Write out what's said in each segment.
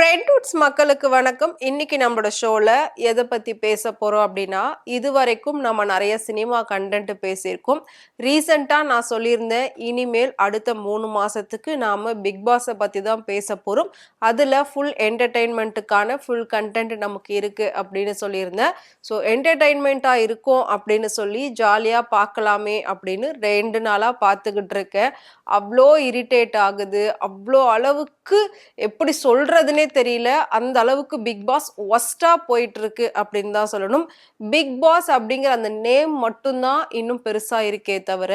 ஃப்ரெண்ட்வுட்ஸ் மக்களுக்கு வணக்கம். இன்னைக்கு நம்மளோட ஷோல எதை பத்தி பேச போறோம் அப்படின்னா, இதுவரைக்கும் நம்ம நிறைய சினிமா கண்டென்ட் பேசியிருக்கோம். ரீசெண்டா நான் சொல்லியிருந்தேன், இனிமேல் அடுத்த 3 மாசத்துக்கு நாம பிக் பாஸை பத்தி தான் பேச போறோம். அதுல ஃபுல் என்டர்டெயின்மெண்ட்டுக்கான ஃபுல் கண்டென்ட் நமக்கு இருக்கு அப்படின்னு சொல்லியிருந்தேன். ஸோ என்டர்டெயின்மெண்ட்டா இருக்கும் அப்படின்னு சொல்லி ஜாலியா பார்க்கலாமே அப்படின்னு 2 நாளா பார்த்துக்கிட்டு இருக்கேன். அவ்வளோ இரிட்டேட் ஆகுது. அவ்வளோ அளவுக்கு எப்படி சொல்றதுன்னே தெரியல. அந்த அளவுக்கு பிக் பாஸ் ஒஸ்டா போயிட்டு இருக்கு அப்படின்னு தான் சொல்லணும். பிக் பாஸ் அப்படிங்கிற அந்த நேம் மட்டும்தான் இன்னும் பெருசா இருக்கே தவிர,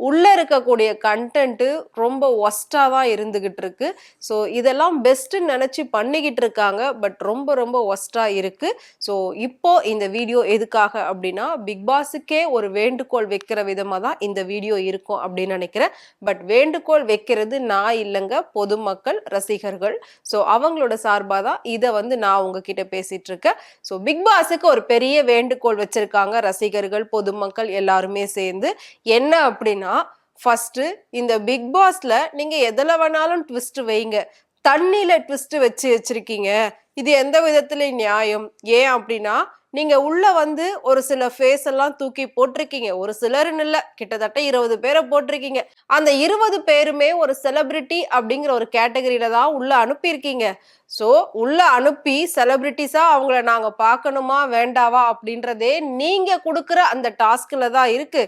உள்ள இருக்கக்கூடிய கண்டென்ட் ரொம்ப ஒஸ்டா தான் இருந்துகிட்டு இருக்கு. ஸோ இதெல்லாம் பெஸ்ட்ன்னு நினைச்சு பண்ணிக்கிட்டு இருக்காங்க. பட் ரொம்ப ரொம்ப ஒஸ்டா இருக்கு. ஸோ இப்போ இந்த வீடியோ எதுக்காக அப்படின்னா, பிக் பாஸுக்கே ஒரு வேண்டுகோள் வைக்கிற விதமா தான் இந்த வீடியோ இருக்கும் அப்படின்னு நினைக்கிறேன். பட் வேண்டுகோள் வைக்கிறது நான் இல்லைங்க, பொதுமக்கள் ரசிகர்கள். ஸோ அவங்களோட சார்பாக தான் இதை நான் உங்ககிட்ட பேசிட்டு இருக்கேன். ஸோ பிக் பாஸுக்கு ஒரு பெரிய வேண்டுகோள் வச்சிருக்காங்க ரசிகர்கள், பொதுமக்கள் எல்லாருமே சேர்ந்து. என்ன அப்படின்னா, ஃபர்ஸ்ட் இந்த பிக் பாஸ்ல நீங்க எதுல வேணாலும் ட்விஸ்ட் வைங்க, தண்ணியில ட்விஸ்ட் வச்சிருக்கீங்க. இது எந்த விதத்துல நியாயம்? ஏன் அப்படின்னா, நீங்க உள்ள ஒரு சில ஃபேஸ் எல்லாம் தூக்கி போட்டிருக்கீங்க. ஒரு சிலர்னு இல்ல, கிட்டத்தட்ட 20 பேரை போட்டிருக்கீங்க. அந்த 20 பேருமே ஒரு செலிபிரிட்டி அப்படிங்கிற ஒரு கேட்டகரியில தான் உள்ள அனுப்பியிருக்கீங்க. ஸோ உள்ள அனுப்பி செலிபிரிட்டிஸா அவங்கள நாங்க பார்க்கணுமா வேண்டாவா அப்படின்றதே நீங்க கொடுக்குற அந்த டாஸ்க்ல தான் இருக்கு.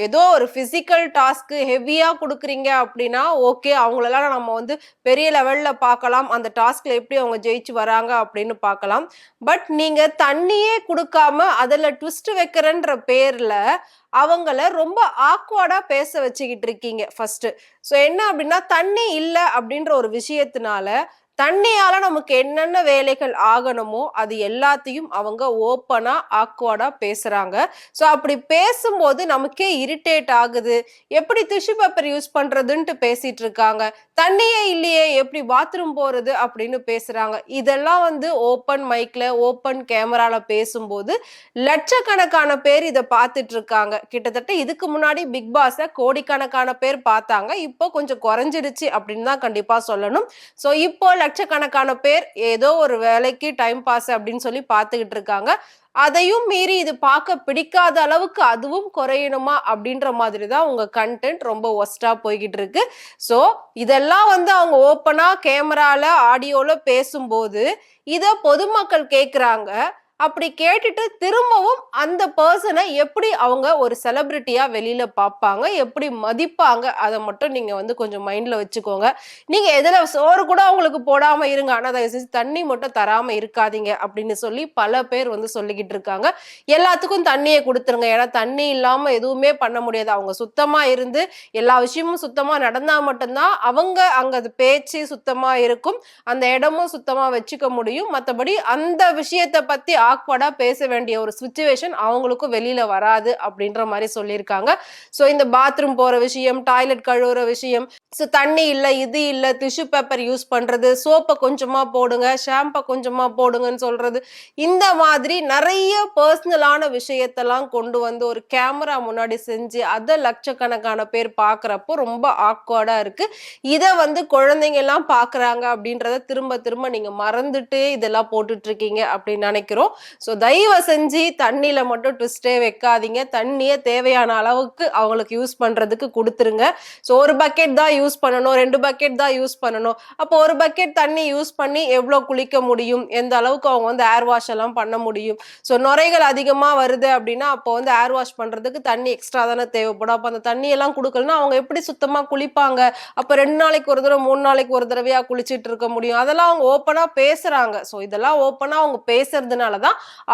ஏதோ ஒரு பிசிக்கல் டாஸ்க் ஹெவியா கொடுக்குறீங்க அப்படின்னா ஓகே, அவங்களெல்லாம் நம்ம பெரிய லெவல்ல பார்க்கலாம், அந்த டாஸ்க்ல எப்படி அவங்க ஜெயிச்சு வராங்க அப்படின்னு பார்க்கலாம். பட் நீங்க தண்ணியே கொடுக்காம அதுல ட்விஸ்ட் வைக்கிறன்ற பேர்ல அவங்கள ரொம்ப ஆக்வர்டா பேச வச்சுக்கிட்டு இருக்கீங்க ஃபர்ஸ்ட். ஸோ என்ன அப்படின்னா, தண்ணி இல்லை அப்படின்ற ஒரு விஷயத்தினால தண்ணியால நமக்கு என்னென்ன வேலைகள் ஆகணுமோ அது எல்லாத்தையும் அவங்க ஓப்பனா ஆக்வர்டா பேசுறாங்க. ஸோ அப்படி பேசும்போது நமக்கே இரிட்டேட் ஆகுது. எப்படி டிஷ்யூ பேப்பர் யூஸ் பண்றதுன்ட்டு பேசிட்டு இருக்காங்க. தண்ணியே இல்லையே, எப்படி பாத்ரூம் போறது அப்படின்னு பேசுறாங்க. இதெல்லாம் ஓப்பன் மைக்ல ஓப்பன் கேமரால பேசும்போது லட்சக்கணக்கான பேர் இதை பார்த்துட்டு இருக்காங்க. கிட்டத்தட்ட இதுக்கு முன்னாடி பிக் பாஸை கோடிக்கணக்கான பேர் பார்த்தாங்க. இப்போ கொஞ்சம் குறைஞ்சிடுச்சு அப்படின்னு தான் கண்டிப்பா சொல்லணும். ஸோ இப்போ லட்சக்கணக்கான பேர் ஏதோ ஒரு வேலைக்கு டைம் பாஸ் அப்படின்னு சொல்லி பார்த்துக்கிட்டு இருக்காங்க. அதையும் மீறி இது பார்க்க பிடிக்காத அளவுக்கு அதுவும் குறையணுமா அப்படின்ற மாதிரி தான் உங்க கண்டென்ட் ரொம்ப ஒஸ்டா போய்கிட்டு இருக்கு. ஸோ இதெல்லாம் அவங்க ஓப்பனா கேமரால ஆடியோல பேசும்போது இதை பொதுமக்கள் கேட்குறாங்க. அப்படி கேட்டுட்டு திரும்பவும் அந்த பர்சனை எப்படி அவங்க ஒரு செலிபிரிட்டியா வெளியில பார்ப்பாங்க, எப்படி மதிப்பாங்க, அதை மட்டும் நீங்க கொஞ்சம் மைண்ட்ல வச்சுக்கோங்க. நீங்க எதுல சோறு கூட அவங்களுக்கு போடாம இருங்க, ஆனா தயவு செஞ்சு தண்ணி மட்டும் தராம இருக்காதீங்க அப்படின்னு சொல்லி பல பேர் சொல்லிக்கிட்டு இருக்காங்க. எல்லாத்துக்கும் தண்ணியை கொடுத்துருங்க, ஏன்னா தண்ணி இல்லாம எதுவுமே பண்ண முடியாது. அவங்க சுத்தமா இருந்து எல்லா விஷயமும் சுத்தமா நடந்தா மட்டும்தான் அவங்க அங்க அது பேச்சு சுத்தமா இருக்கும், அந்த இடமும் சுத்தமா வச்சுக்க முடியும். மற்றபடி அந்த விஷயத்தை பத்தி ஆக்வர்டா பேச வேண்டிய ஒரு சிச்சுவேஷன் அவங்களுக்கும் வெளியில வராது அப்படின்ற மாதிரி சொல்லியிருக்காங்க. ஸோ இந்த பாத்ரூம் போற விஷயம், டாய்லெட் கழுவுற விஷயம், ஸோ தண்ணி இல்லை, இது இல்லை, டிஷ்யூ பேப்பர் யூஸ் பண்றது, சோப்பை கொஞ்சமா போடுங்க, ஷாம்பை கொஞ்சமா போடுங்கன்னு சொல்றது, இந்த மாதிரி நிறைய பர்சனலான விஷயத்தெல்லாம் கொண்டு ஒரு கேமரா முன்னாடி செஞ்சு அதை லட்சக்கணக்கான பேர் பார்க்குறப்போ ரொம்ப ஆக்வர்டா இருக்கு. இதை குழந்தைங்க எல்லாம் பார்க்குறாங்க அப்படின்றத திரும்ப திரும்ப நீங்க மறந்துட்டு இதெல்லாம் போட்டுட்டு இருக்கீங்க அப்படின்னு நினைக்கிறோம். ஸோ தயவு செஞ்சு தண்ணியில மட்டும் ட்விஸ்டே வைக்காதீங்க. தண்ணியை தேவையான அளவுக்கு அவங்களுக்கு யூஸ் பண்றதுக்கு கொடுத்துருங்க. ஸோ ஒரு பக்கெட் தான் யூஸ் பண்ணணும், 2 பக்கெட் தான் யூஸ் பண்ணணும். அப்போ ஒரு பக்கெட் தண்ணி யூஸ் பண்ணி எவ்வளோ குளிக்க முடியும், எந்த அளவுக்கு அவங்க ஏர் வாஷ் எல்லாம் பண்ண முடியும். ஸோ நுரைகள் அதிகமா வருது அப்படின்னா அப்போ ஏர் வாஷ் பண்றதுக்கு தண்ணி எக்ஸ்ட்ரா தானே தேவைப்படும். அப்போ அந்த தண்ணியெல்லாம் கொடுக்கலன்னா அவங்க எப்படி சுத்தமா குளிப்பாங்க? அப்போ 2 நாளைக்கு ஒரு தடவை 3 நாளைக்கு ஒரு தடவையா குளிச்சுட்டு இருக்க முடியும்? அதெல்லாம் அவங்க ஓப்பனா பேசுறாங்க. ஸோ இதெல்லாம் ஓப்பனா அவங்க பேசுறதுனாலதான்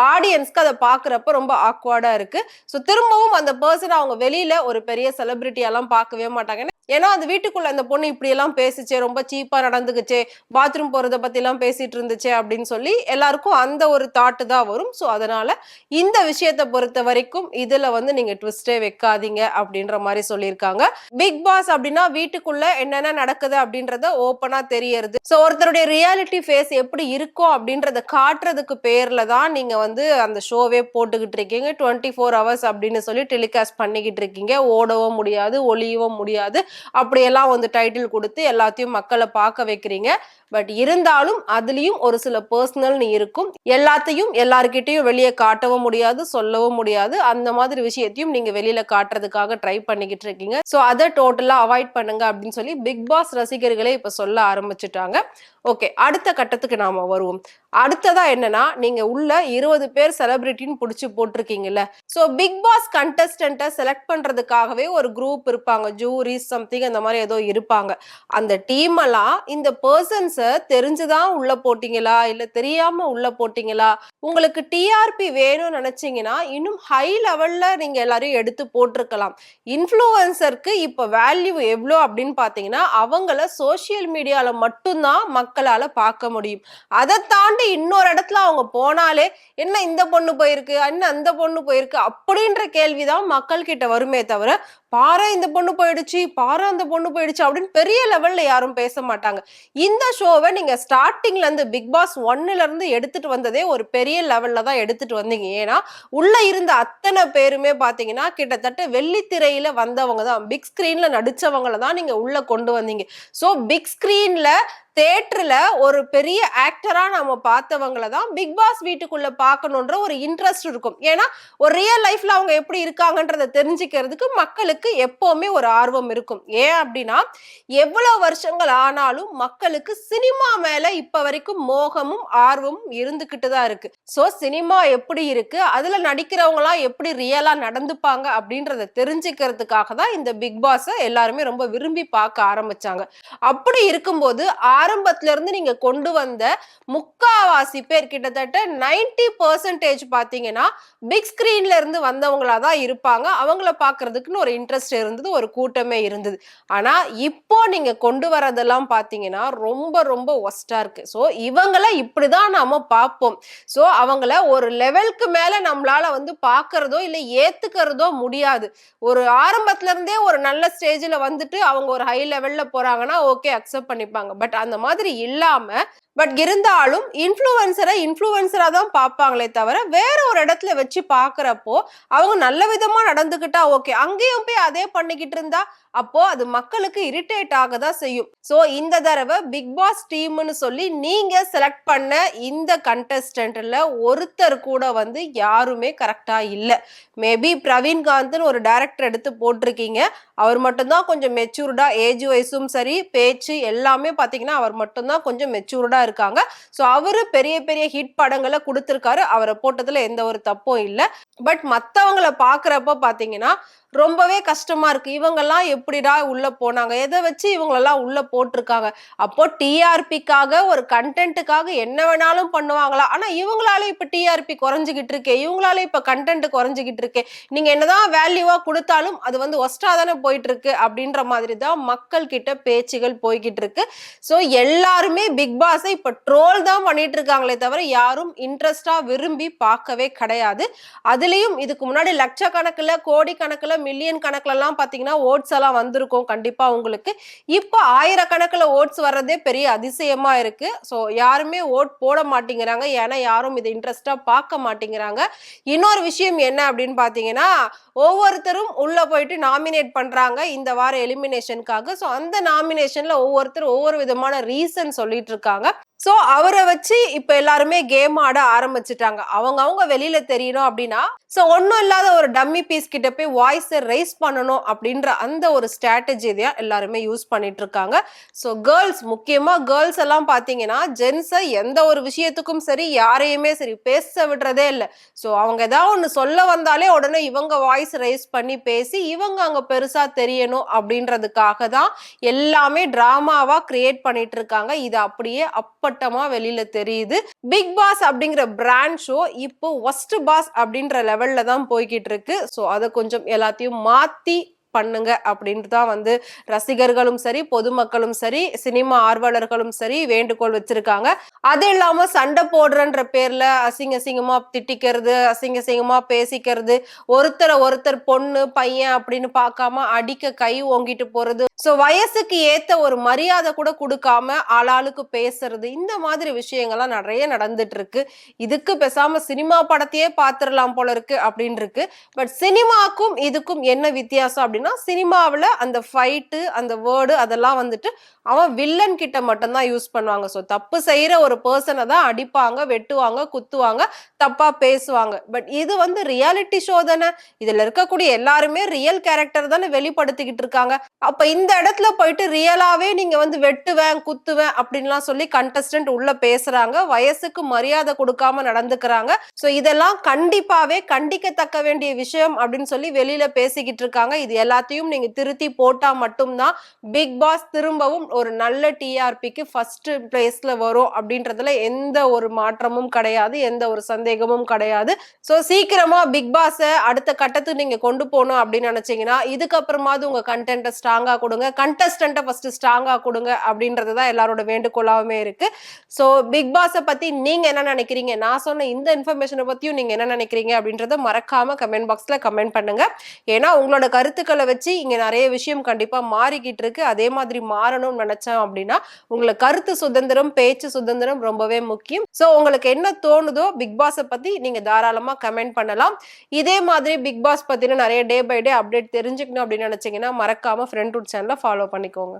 ஆடியன்ஸ்க்கு அதை பாக்குறப்ப ரொம்ப ஆக்வர்டா இருக்கு. சோ திரும்பவும் அந்த பர்சன் அவங்க வெளியில ஒரு பெரிய செலிபிரிட்டி எல்லாம் பார்க்கவே மாட்டாங்க. ஏன்னா அந்த வீட்டுக்குள்ள அந்த பொண்ணு இப்படி எல்லாம் பேசிச்சே, ரொம்ப சீப்பா நடந்துக்குச்சே, பாத்ரூம் போறத பத்தி எல்லாம் பேசிட்டு இருந்துச்சே அப்படின்னு சொல்லி எல்லாருக்கும் அந்த ஒரு தாட்டு தான் வரும். சோ அதனால இந்த விஷயத்தை பொறுத்த வரைக்கும் இதுல நீங்க ட்விஸ்டே வைக்காதீங்க அப்படின்ற மாதிரி சொல்லியிருக்காங்க. பிக் பாஸ் அப்படின்னா வீட்டுக்குள்ள என்னென்ன நடக்குது அப்படின்றத ஓப்பனா தெரியறது. சோ ஒருத்தருடைய ரியாலிட்டி ஃபேஸ் எப்படி இருக்கும் அப்படின்றத காட்டுறதுக்கு பேர்ல தான் நீங்க அந்த ஷோவே போட்டுக்கிட்டு இருக்கீங்க. 24 hours அப்படின்னு சொல்லி டெலிகாஸ்ட் பண்ணிக்கிட்டு இருக்கீங்க. ஓடவும் முடியாது, ஒளியவும் முடியாது, அப்படியெல்லாம் பெருசாலாம் வந்து டைட்டில் கொடுத்து எல்லாத்தையும் மக்களை பார்க்க வைக்கிறீங்க. பட் இருந்தாலும் அதுலயும் ஒரு சில பர்சனல்னு இருக்கும். எல்லாத்தையும் எல்லார்கிட்டயும் வெளியே காட்டவும் முடியாது, சொல்லவும் முடியாது. அந்த மாதிரி விஷயத்தையும் நீங்க வெளியில காட்டுறதுக்காக ட்ரை பண்ணிக்கிட்டு இருக்கீங்க. சோ அதை டோட்டலா அவாய்ட் பண்ணுங்க அப்படின்னு சொல்லி பிக் பாஸ் ரசிகர்களே இப்ப சொல்ல ஆரம்பிச்சுட்டாங்க. ஓகே, அடுத்த கட்டத்துக்கு நாம வருவோம். அடுத்ததா என்னன்னா, நீங்க உள்ள 20 பேர் செலிபிரிட்டின்னு புடிச்சு போட்டிருக்கீங்கல்ல. சோ பிக் பாஸ் கண்டஸ்டன்ட்டை செலக்ட் பண்றதுக்காகவே ஒரு குரூப் இருப்பாங்க. ஜூரி சம்திங் அந்த மாதிரி ஏதோ இருப்பாங்க. அந்த டீம் எல்லாம் இந்த பர்சன்ஸ தெரிஞ்சுதான் உள்ள போட்டீங்களா, இல்ல தெரியாம உள்ள போட்டீங்களா? உங்களுக்கு டிஆர்பி வேணும்னு நினைச்சீங்கன்னா இன்னும் ஹை லெவல்ல நீங்க எல்லாரையும் எடுத்து போட்டிருக்கலாம். இன்ஃப்ளூயன்சருக்கு இப்ப வேல்யூ எவ்வளோ அப்படின்னு பாத்தீங்கன்னா, அவங்கள சோசியல் மீடியால மட்டும்தான் மக்களால பார்க்க முடியும். அதை தாண்டி இன்னொரு இடத்துல அவங்க போனாலே என்ன இந்த பொண்ணு போயிருக்கு, என்ன அந்த பொண்ணு போயிருக்கு அப்படின்ற கேள்விதான் மக்கள் கிட்ட வருமே தவிர, பாரு இந்த பொண்ணு போயிடுச்சு, பாரு அந்த பொண்ணு போயிடுச்சு அப்படின்னு பெரிய லெவல்ல யாரும் பேச மாட்டாங்க. இந்த ஷோவை நீங்க ஸ்டார்டிங்ல இருந்து பிக் பாஸ் 1ல இருந்து எடுத்துட்டு வந்ததே ஒரு பெரிய லெவல்ல தான் எடுத்துட்டு வந்தீங்க. ஏன்னா உள்ள இருந்த அத்தனை பேருமே பாத்தீங்கன்னா கிட்டத்தட்ட வெள்ளித்திரையில வந்தவங்க தான், பிக் ஸ்கிரீன்ல நடிச்சவங்கள தான் நீங்க உள்ள கொண்டு வந்தீங்க. சோ பிக் ஸ்கிரீன்ல தியேட்டர்ல ஒரு பெரிய ஆக்டரா நம்ம பார்த்தவங்கள தான் பிக் பாஸ் வீட்டுக்குள்ள பார்க்கணுன்ற ஒரு இன்ட்ரெஸ்ட் இருக்கும். ஏன்னா ஒரு ரியல் லைஃப்ல அவங்க எப்படி இருக்காங்கன்றத தெரிஞ்சுக்கிறதுக்கு மக்களுக்கு எப்பவுமே ஒரு ஆர்வம் இருக்கும். ஏன் அப்படின்னா எவ்வளவு வருஷங்கள் ஆனாலும் மக்களுக்கு சினிமா மேல இப்ப வரைக்கும் மோகமும் ஆர்வமும் இருந்துகிட்டு தான் இருக்கு. சோ சினிமா எப்படி இருக்கு, அதுல நடிக்கிறவங்க எல்லாம் எப்படி ரியலா நடந்துப்பாங்க அப்படின்றத தெரிஞ்சுக்கிறதுக்காக தான் இந்த பிக் பாஸ் எல்லாருமே ரொம்ப விரும்பி பார்க்க ஆரம்பிச்சாங்க. அப்படி இருக்கும்போது ஆரம்பத்துல இருந்து நீங்க கொண்டு வந்த முக்காவாசி பேர் கிட்டத்தட்ட 90% பாத்தீங்கன்னா பிக் ஸ்கிரீன்ல இருந்து வந்தவங்களா தான் இருப்பாங்க. அவங்கள பாக்குறதுக்குன்னு ஒரு இன்ட்ரெஸ்ட் இருந்தது, ஒரு கூட்டமே இருந்தது. ஆனா இப்போ நீங்க கொண்டு வரதெல்லாம் பாத்தீங்கன்னா ரொம்ப ரொம்ப ஒஸ்டா இருக்கு. சோ இவங்கள இப்படிதான் நாம பார்ப்போம். சோ அவங்கள ஒரு லெவலுக்கு மேல நம்மளால வந்து பாக்குறதோ இல்ல ஏத்துக்கிறதோ முடியாது. ஒரு ஆரம்பத்துல இருந்தே ஒரு நல்ல ஸ்டேஜ்ல வந்துட்டு அவங்க ஒரு ஹை லெவல்ல போறாங்கன்னா ஓகே அக்செப்ட் பண்ணிப்பாங்க. பட் அந்த மாதிரி இல்லாம பட் இருந்தாலும் இன்ஃப்ளூயன்சரா தான் பார்ப்பாங்களே தவிர வேற ஒரு இடத்துல வச்சு பாக்குறப்போ அவங்க நல்ல விதமா நடந்துகிட்டா ஓகே, அங்கேயும் போய் அதே பண்ணிக்கிட்டு இருந்தா அப்போ அது மக்களுக்கு இரிட்டேட் ஆகதான் செய்யும். சோ இந்த தடவை பிக் பாஸ் டீம்னு சொல்லி நீங்க செலக்ட் பண்ண இந்த கண்டஸ்டன்ட்ல ஒருத்தர் கூட வந்து யாருமே கரெக்டா இல்ல. மேபி பிரவீன்காந்த்னு ஒரு டைரக்டர் எடுத்து போட்டிருக்கீங்க. அவர் மட்டும்தான் கொஞ்சம் மெச்சூர்டா, ஏஜ் வைஸும் சரி பேச்சு எல்லாமே பாத்தீங்கன்னா அவர் மட்டும்தான் கொஞ்சம் மெச்சூர்டா இருக்காங்க. சோ அவரு பெரிய பெரிய ஹிட் படங்களை கொடுத்திருக்காரு. அவரை போட்டதுல எந்த ஒரு தப்பும் இல்ல. பட் மத்தவங்களை பாக்குறப்ப பாத்தீங்கன்னா ரொம்பவே கஷ்டமா இருக்கு. இவங்கெல்லாம் எப்படிடா உள்ள போனாங்க, எதை வச்சு இவங்களெல்லாம் உள்ள போட்டிருக்காங்க. அப்போ டிஆர்பிக்காக ஒரு கண்டென்ட்டுக்காக என்ன வேணாலும் பண்ணுவாங்களா? ஆனா இவங்களால இப்ப டிஆர்பி குறைஞ்சுகிட்டு இருக்கே, இவங்களால இப்ப கண்டென்ட் குறைஞ்சுகிட்டு இருக்கே, நீங்க என்னதான் வேல்யூவா கொடுத்தாலும் அது வந்து ஒஸ்டா தானே போயிட்டு இருக்கு அப்படின்ற மாதிரி தான் மக்கள் கிட்ட பேச்சுகள் போய்கிட்டு இருக்கு. சோ எல்லாருமே பிக் பாஸை இப்ப ட்ரோல் தான் பண்ணிட்டு இருக்காங்களே தவிர யாரும் இன்ட்ரெஸ்டா விரும்பி பார்க்கவே கிடையாது. அதுலயும் இதுக்கு முன்னாடி லட்சக்கணக்குல கோடி கணக்குல மில்லியன் கணக்குல எல்லாம் பாத்தீங்கன்னா ஓட்ஸ் எல்லாம் வந்திருக்கும் கண்டிப்பா உங்களுக்கு. இப்போ ஆயிரக்கணக்குல ஓட்ஸ் வர்றதே பெரிய அதிசயமா இருக்கு. சோ யாருமே ஓட் போட மாட்டேங்கிறாங்க. ஏன்னா யாரும் இதை இன்ட்ரெஸ்டா பார்க்க மாட்டேங்கிறாங்க. இன்னொரு விஷயம் என்ன அப்படின்னு பாத்தீங்கன்னா ஒவ்வொருத்தரும் உள்ள போயிட்டு நாமினேட் பண்றாங்க இந்த வார எலிமினேஷனுக்காக. சோ அந்த நாமினேஷன்ல ஒவ்வொருத்தரும் ஒவ்வொரு விதமான ரீசன் சொல்லிட்டு இருக்காங்க. சோ அவரை வச்சு இப்ப எல்லாருமே கேம் ஆட ஆரம்பிச்சுட்டாங்க. அவங்க வெளியில தெரியணும் அப்படின்னா சோ ஒன்னும் இல்லாத ஒரு டம்மி பீஸ் கிட்ட போய் வாய்ஸ் ரைஸ் பண்ணணும் அப்படின்ற அந்த ஒரு ஸ்ட்ராட்டஜி தான் எல்லாருமே யூஸ் பண்ணிட்டு இருக்காங்க. சோ கேர்ள்ஸ், முக்கியமா கேர்ள்ஸ் எல்லாம் பாத்தீங்கன்னா ஜென்ஸை எந்த ஒரு விஷயத்துக்கும் சரி யாரையுமே சரி பேச விடுறதே இல்லை. சோ அவங்க ஏதாவது ஒண்ணு சொல்ல வந்தாலே உடனே இவங்க வாய்ஸ் ரைஸ் பண்ணி பேசி இவங்க அங்க பெருசா தெரியணும் அப்படின்றதுக்காக தான் எல்லாமே டிராமாவா கிரியேட் பண்ணிட்டு இருக்காங்க. இது அப்படியே அப்பட்டமா வெளியில தெரியுது. பிக் பாஸ் அப்படிங்கிற பிராண்ட் ஷோ இப்போ ஒஸ்ட் பாஸ் அப்படின்ற லெவல்ல தான் போய்கிட்டு இருக்கு. சோ அதை கொஞ்சம் எல்லாத்தையும் மாத்தி பண்ணுங்க அப்படின்ட்டு தான் வந்து ரசிகர்களும் சரி பொதுமக்களும் சரி சினிமா ஆர்வலர்களும் சரி வேண்டுகோள் வச்சிருக்காங்க. அது இல்லாம சண்டை போடுறன்ற பேர்ல அசிங்கமா திட்டிக்கிறது, அசிங்கமா பேசிக்கிறது, ஒருத்தர் பொண்ணு பையன் அப்படின்னு பார்க்காம அடிக்க கை ஓங்கிட்டு போறது, சோ வயசுக்கு ஏத்த ஒரு மரியாதை கூட கொடுக்காம ஆளாளுக்கு பேசுறது, இந்த மாதிரி விஷயங்கள்லாம் நிறைய நடந்துட்டு இருக்கு. இதுக்கு பேசாம சினிமா படத்தையே பாத்துரலாம் போல இருக்கு அப்படின்னு இருக்கு. பட் சினிமாக்கும் இதுக்கும் என்ன வித்தியாசம் அப்படின்னு அப்படின்னா சினிமாவில் அந்த ஃபைட்டு அந்த வேர்டு அதெல்லாம் வந்துட்டு அவன் வில்லன் கிட்ட மட்டும்தான் யூஸ் பண்ணுவாங்க. ஸோ தப்பு செய்யற ஒரு பர்சனை தான் அடிப்பாங்க, வெட்டுவாங்க, குத்துவாங்க, தப்பா பேசுவாங்க. பட் இது வந்து ரியாலிட்டி ஷோ தானே. இதுல இருக்கக்கூடிய எல்லாருமே ரியல் கேரக்டர் தானே வெளிப்படுத்திக்கிட்டு இருக்காங்க. அப்ப இந்த இடத்துல போயிட்டு ரியலாவே நீங்க வந்து வெட்டுவேன், குத்துவேன் அப்படின்லாம் சொல்லி கண்டஸ்டன்ட் உள்ள பேசுறாங்க. வயசுக்கு மரியாதை கொடுக்காம நடந்துக்கிறாங்க. ஸோ இதெல்லாம் கண்டிப்பாவே கண்டிக்கத்தக்க வேண்டிய விஷயம் அப்படின்னு சொல்லி வெளியில பேசிக்கிட்டு இருக்காங்க. இது எல்லாத்தையும் நீங்க திருத்தி போட்டா மட்டும்தான் பிக் பாஸ் திரும்பவும் ஒரு நல்ல டிஆர்பிக்கு ஃபர்ஸ்ட் பிளேஸ்ல வரும் அப்படின்றதுல எந்த ஒரு மாற்றமும் கிடையாது, எந்த ஒரு சந்தேகமும் கிடையாது. ஸோ சீக்கிரமா பிக் பாஸை அடுத்த கட்டத்துக்கு நீங்க கொண்டு போகணும் அப்படின்னு நினைச்சீங்கன்னா இதுக்கப்புறமாவது உங்க கண்டென்ட்டை ஸ்ட்ராங்கா கொடுங்க, கண்டஸ்டன்ட்டை ஃபர்ஸ்ட் ஸ்ட்ராங்கா கொடுங்க அப்படின்றது தான் எல்லாரோட வேண்டுகோளாவே இருக்கு. ஸோ பிக் பாஸை பத்தி நீங்க என்ன நினைக்கிறீங்க, நான் சொன்ன இந்த இன்ஃபர்மேஷனை பத்தியும் நீங்க என்ன நினைக்கிறீங்க அப்படின்றத மறக்காம கமெண்ட் பாக்ஸ்ல கமெண்ட் பண்ணுங்க. ஏன்னா உங்களோட கருத்துக்களை வச்சு இங்க நிறைய விஷயம் கண்டிப்பா மாறிக்கிட்டு இருக்கு. அதே மாதிரி மாறணும்னு நினைச்சேன் அப்படின்னா உங்களுக்கு கருத்து சுதந்திரம், பேச்சு சுதந்திரம் ரொம்பவே முக்கியம். ஸோ உங்களுக்கு என்ன தோணுதோ பிக் பாஸை பத்தி நீங்க தாராளமா கமெண்ட் பண்ணலாம். இதே மாதிரி பிக் பாஸ் பத்தின நிறைய டே பை டே அப்டேட் தெரிஞ்சுக்கணும் அப்படின்னு நினைச்சீங்கன்னா மறக்காம ஃப்ரெண்ட் ரூட் சேனலை ஃபாலோ பண்ணிக்கோங்க.